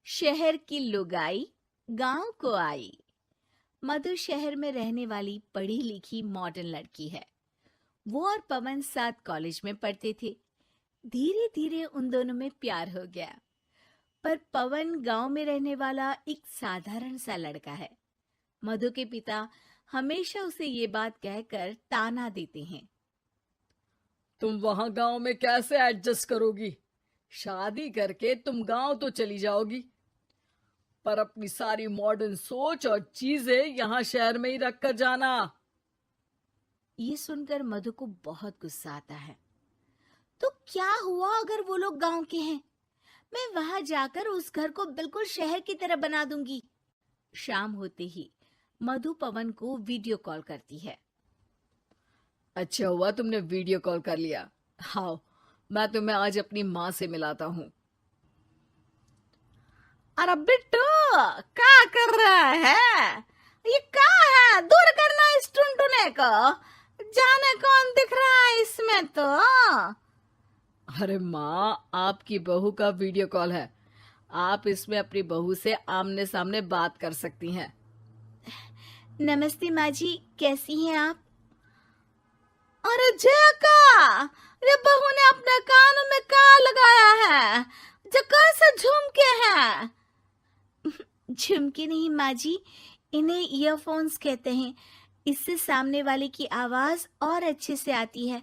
शहर की लुगाई गांव को आई। मधु शहर में रहने वाली पढ़ी लिखी मॉडर्न लड़की है। वो और पवन साथ कॉलेज में पढ़ते थे। धीरे धीरे उन दोनों में प्यार हो गया। पर पवन गांव में रहने वाला एक साधारण सा लड़का है। मधु के पिता हमेशा उसे ये बात कहकर ताना देते हैं। तुम वहां गांव में कैसे एडजस्ट करोगी? शादी करके तुम गांव तो चली जाओगी, पर अपनी सारी मॉडर्न सोच और चीजें यहाँ शहर में ही रख कर जाना। ये सुनकर मधु को बहुत गुस्सा आता है। तो क्या हुआ अगर वो लोग गांव के हैं? मैं वहां जाकर उस घर को बिल्कुल शहर की तरह बना दूंगी। शाम होते ही मधु पवन को वीडियो कॉल करती है। अच्छा हुआ तुमने वीडियो कॉल कर लिया। हाँ, मैं तुम्हें आज अपनी माँ से मिलाता हूँ। अरे बिट्टू, क्या कर रहा है? ये क्या है? दूर करना इस टुनटुने को। जाने कौन दिख रहा है इसमें तो। अरे माँ, आपकी बहू का वीडियो कॉल है। आप इसमें अपनी बहू से आमने सामने बात कर सकती हैं। नमस्ते माँ जी, कैसी हैं आप? अरे जका, ये बहू ने अपने कानों में क्या लगाया है? जो कैसे झुमके हैं? झुमके नहीं माँ जी, इन्हें ईयरफोन्स कहते हैं। इससे सामने वाले की आवाज और अच्छे से आती है।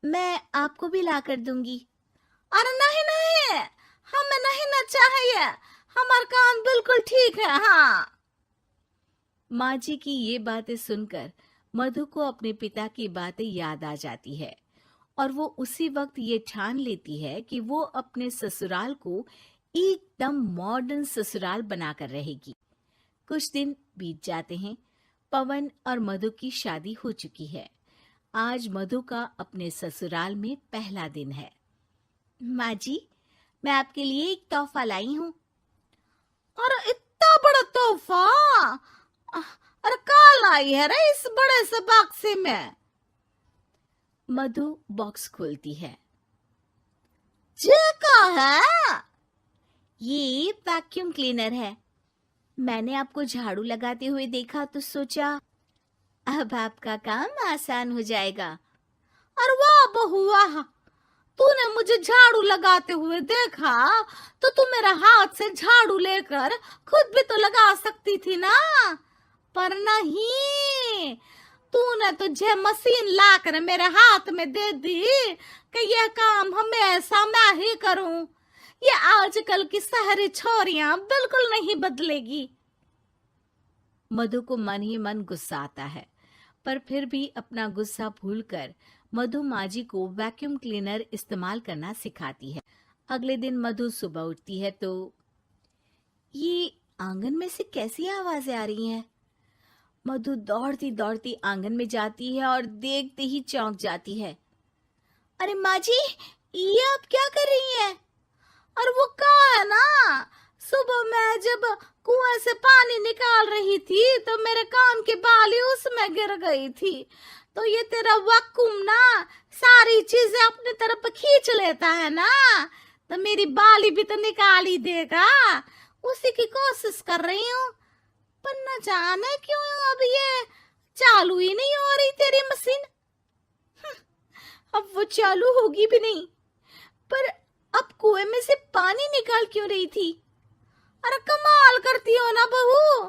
मैं आपको भी ला कर दूंगी। अरे नहीं नहीं, हमें नहीं ना चाहिए। हमारा कान बिल्कुल ठीक है। हाँ। माँ जी की ये बातें सुनकर मधु को अपने पिता की बातें याद आ जाती है और वो उसी वक्त ये ठान लेती है कि वो अपने ससुराल को एकदम मॉडर्न ससुराल बनाकर रहेगी। कुछ दिन बीत जाते हैं। पवन और मधु की शादी हो चुकी है। आज मधु का अपने ससुराल में पहला दिन है। माँ जी, मैं आपके लिए एक तोहफा लाई हूँ। अरे इतना बड़ा तोहफा! अरे क्या लाई है रे इस बड़े से बक्से में? मधु बॉक्स खोलती है। ये क्या है? ये वैक्यूम क्लीनर है। मैंने आपको झाड़ू लगाते हुए देखा तो सोचा अब आपका काम आसान हो जाएगा। अरे वाह बहू वाह, तूने मुझे झाड़ू लगाते हुए देखा तो तू मेरा हाथ से झाड़ू लेकर खुद भी तो लगा सकती थी ना। पर नहीं, तूने तुझे मशीन लाकर मेरे हाथ में दे दी कि यह काम हमेशा मैं ही करूं। ये आजकल की शहरी छोरियां बिल्कुल नहीं बदलेगी। मधु को मन ही मन गुस्सा आता है, पर फिर भी अपना गुस्सा भूलकर मधु माजी को वैक्यूम क्लीनर इस्तेमाल करना सिखाती है। अगले दिन मधु सुबह उठती है तो ये आंगन में से कैसी आवाजें आ रही हैं? मधु दौड़ती दौड़ती आंगन में जाती है और देखते ही चौंक जाती है। अरे माँ जी, ये आप क्या कर रही हैं? और वो कहा है ना, सुबह मैं जब कुएं से पानी निकाल रही थी तो मेरे कान की बाली उसमें गिर गई थी। तो ये तेरा वैक्यूम ना सारी चीजें अपनी तरफ खींच लेता है ना, तो मेरी बाली भी तो निकाल ही देगा। उसी की कोशिश कर रही हूँ, पर न जाने क्यों अब ये चालू ही नहीं हो रही तेरी मशीन। अब वो चालू होगी भी नहीं। पर अब कुएं में से पानी निकाल क्यों रही थी? अरे कमाल करती हो ना बहू।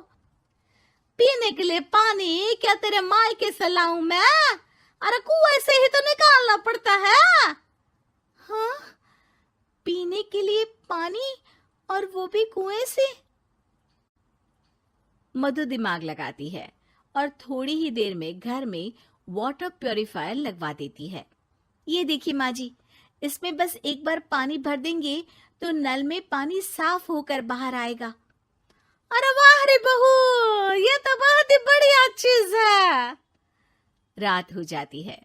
पीने के लिए पानी क्या तेरे मायके से लाऊं मैं? अरे कुएं से ही तो निकालना पड़ता है। हाँ, पीने के लिए पानी, और वो भी कुएं से। मधु दिमाग लगाती है और थोड़ी ही देर में घर में वाटर प्यूरिफायर लगवा देती है। ये देखिए माँ जी, इसमें बस एक बार पानी भर देंगे तो नल में पानी साफ होकर बाहर आएगा। अरे वाह रे बहू, ये तो बहुत ही बढ़िया चीज है। रात हो जाती है।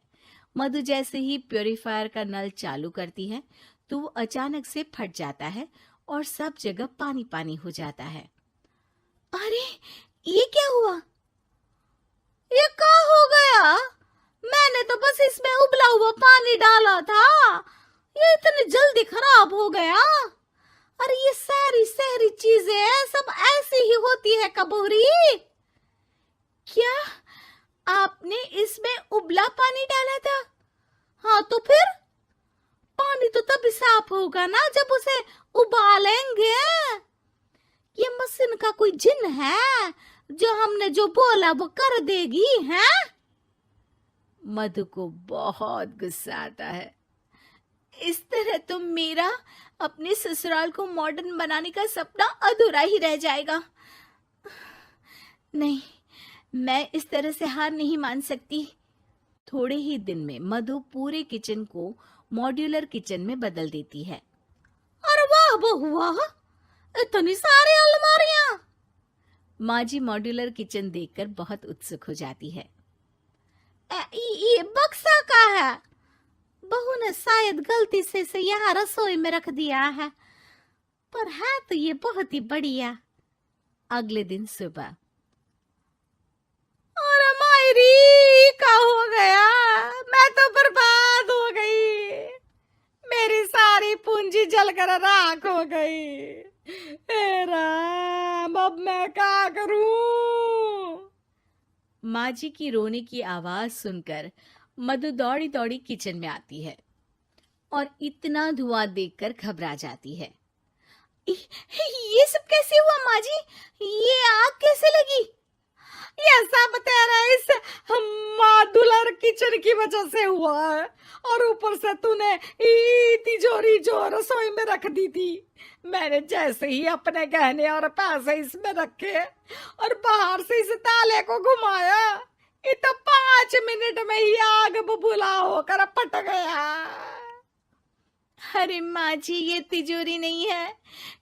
मधु जैसे ही प्यूरिफायर का नल चालू करती है तो वो अचानक से फट जाता है और सब जगह पानी पानी हो जाता है। अरे ये क्या हुआ? ये क्या हो गया? मैंने तो बस इसमें उबला हुआ पानी डाला था, ये इतनी जल्दी खराब हो गया। अरे ये सारी शहरी चीजें सब ऐसी ही होती है कबूरी। क्या आपने इसमें उबला पानी डाला था? हाँ तो फिर पानी तो तभी साफ होगा ना जब उसे उबालेंगे। ये मशीन का कोई जिन है जो हमने जो बोला वो कर देगी है? मधु को बहुत गुस्सा आता है। इस तरह तो मेरा अपने ससुराल को मॉडर्न बनाने का सपना अधूरा ही रह जाएगा। नहीं, मैं इस तरह से हार नहीं मान सकती। थोड़े ही दिन में मधु पूरे किचन को मॉड्यूलर किचन में बदल देती है। अरे वाह बहुआ, इतनी सारी अलमारियां! माँ जी मॉड्यूलर किचन देखकर बहुत उत्सुक हो जाती है। ये बक्सा का है। बहू ने शायद गलती से इसे यहाँ रसोई में रख दिया है, पर है तो ये बहुत ही बढ़िया। अगले दिन सुबह, अरे मायरी क्या हो गया? मैं तो बर्बाद हो गई। मेरी सारी पूंजी जलकर राख हो गई। हे राम, अब मैं क्या करूं? माँ जी की रोने की आवाज सुनकर मधु दौड़ी दौड़ी किचन में आती है और इतना धुआं देखकर घबरा जाती है। ये सब कैसे हुआ माँ जी? ये आग कैसे लगी? ये सब तेरा इस मॉड्यूलर किचन की वजह से हुआ है, और ऊपर से तूने तिजोरी जो रसोई में रख दी थी, मैंने जैसे ही अपने गहने और पैसे इसमें रखे और बाहर से इस ताले को घुमाया, ये तो 5 मिनट में ही आग बबूला होकर फट गया। अरे माँ जी, ये तिजोरी नहीं है,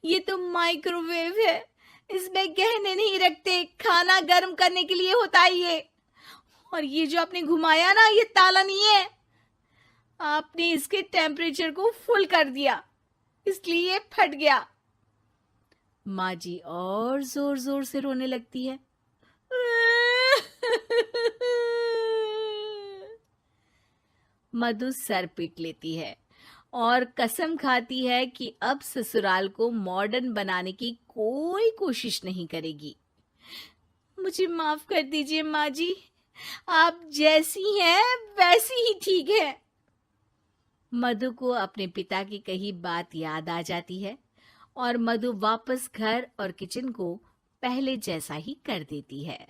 ये तो माइक्रोवेव है। इसमें गहने नहीं रखते, खाना गर्म करने के लिए होता है ये। और ये जो आपने घुमाया ना, ये ताला नहीं है, आपने इसके टेम्परेचर को फुल कर दिया, इसलिए ये फट गया। माँ जी और जोर जोर से रोने लगती है। मधु सर पीट लेती है और कसम खाती है कि अब ससुराल को मॉडर्न बनाने की कोई कोशिश नहीं करेगी। मुझे माफ कर दीजिए माँ जी, आप जैसी हैं वैसी ही ठीक है। मधु को अपने पिता की कही बात याद आ जाती है और मधु वापस घर और किचन को पहले जैसा ही कर देती है।